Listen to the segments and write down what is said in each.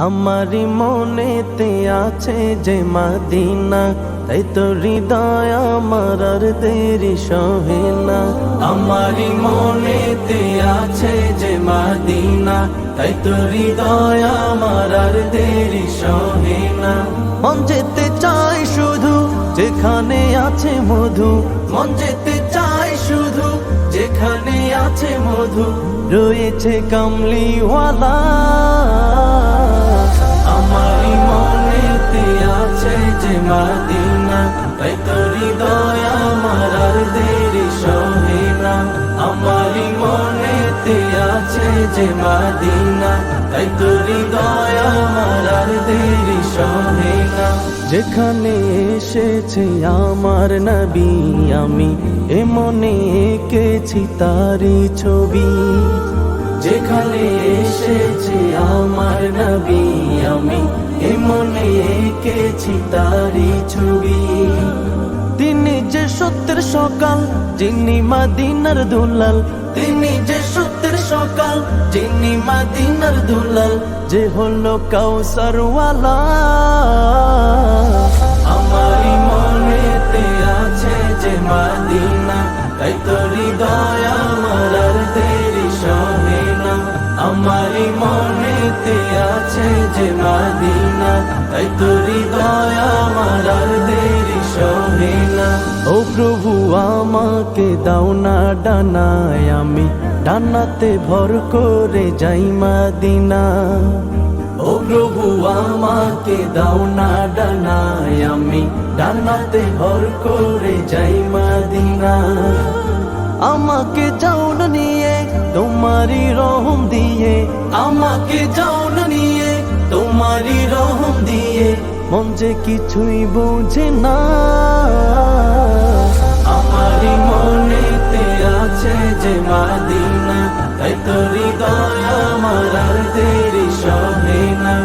আমারি মনেতে আছে যে মদিনা, তাই তো হৃদয় আমার আর দেরি সহে না। আমারি মনেতে আছে যে মদিনা, তাই তো হৃদয় আমার আর দেরি সহে না। মন যেতে চাই শুধু যেখানে আছে মধু, মন যেতে চাই শুধু যেখানে আছে মধু, রয়েছে কামলিওয়ালা। আমারি মনেতে আছে যে মদিনা, তাই তো হৃদয় আমার আর দেরি সহে না। আমারি মনেতে আছে যে মদিনা, তাই তো হৃদয় আমার আর দেরি সহে না। যেখানে এসেছে আমার নবী, আমি এ মনে এঁকেছি তারি ছবি। যেখানে এসেছে আমার নবী, আমি এ মনে এঁকেছি তারি ছবি। তিনি যে সত্যের সকাল, যিনি মদিনার দুলাল, তিনি যে সত্যের সকাল, যিনি মদিনার দুলাল, যে হলো কাউসারওয়ালা। আমারি মনেতে আছে যে মদিনা, তাই তো হৃদয় আমার আর দেরি সহে না। আমারি মনেতে আছে যে মদিনা, তাই তো হৃদয় আমার আর দেরি সহে না। ও প্রভু আমাকে দাও না ডানায়, আমি ডানাতে ভর করে যাই মদিনা। ও প্রভু আমাকে দাও না ডানায়, আমি ডানাতে ভর করে যাই মদিনা। আমাকে যাও না নিয়ে তোমারি রহম দিয়ে, আমাকে যাও না নিয়ে তোমারি রহম দিয়ে, মন যে কিছুই বোঝে না। আমারি মনেতে আছে যে মদিনা, তাই তো হৃদয় আমার আর দেরি সহে না।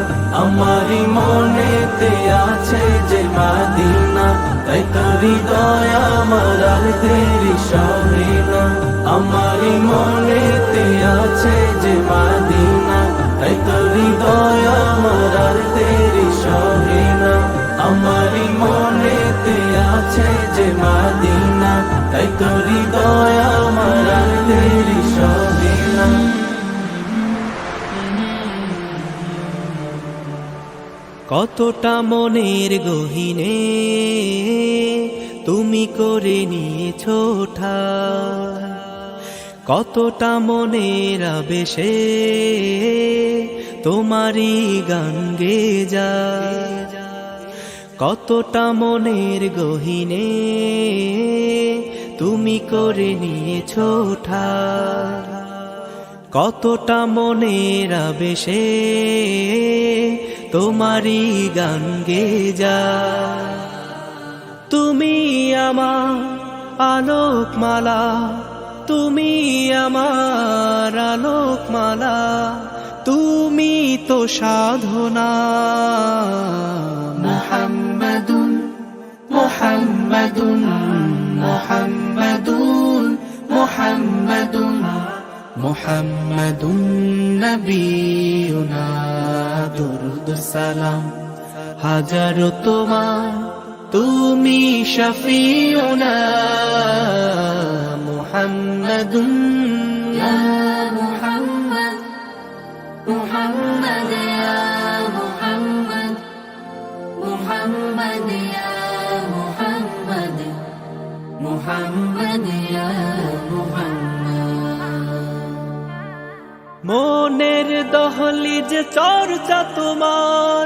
আমারি মনেতে আছে যে মদিনা, তাই তো হৃদয় আমার আর দেরি সহে না। আমারি মনেতে আছে যে মদিনা, তাই তো হৃদয় আমার আর দেরি সহে না। আমারি মনেতে আছে যে মদিনা, তাই তো হৃদয় আমার আর দেরি সহে না। কতটা মনের গহীনে তুমি করে নিয়েছো ঠাই, কতটা মনের আবেশে তোমারই গান গেয়ে যায়। কতটা মনের গহীনে তুমি করে নিয়েছো ঠাই, কতটা মনের আবেশে তোমারই গান গেয়ে যায়। তুমি আমার আলোকমালা, তুমি আমার আলোকমালা, তুমি তো সাধনা। মুহাম্মাদুন মুহাম্মাদুন মুহাম্মাদুন মুহাম্মাদুন মুহাম্মাদুন নবিয়ুনা, দুরুদ সালাম হাজারো তোমার, তুমি শফিউনা। মুহাম্মাদুন ইয়া মুহাম্মদ, মুহাম্মদ ইয়া মুহাম্মদ, মুহাম্মদ ইয়া মুহাম্মদ, মুহাম্মদ ইয়া মুহাম্মদ। মনের দহলিজ চর্চা তোমার।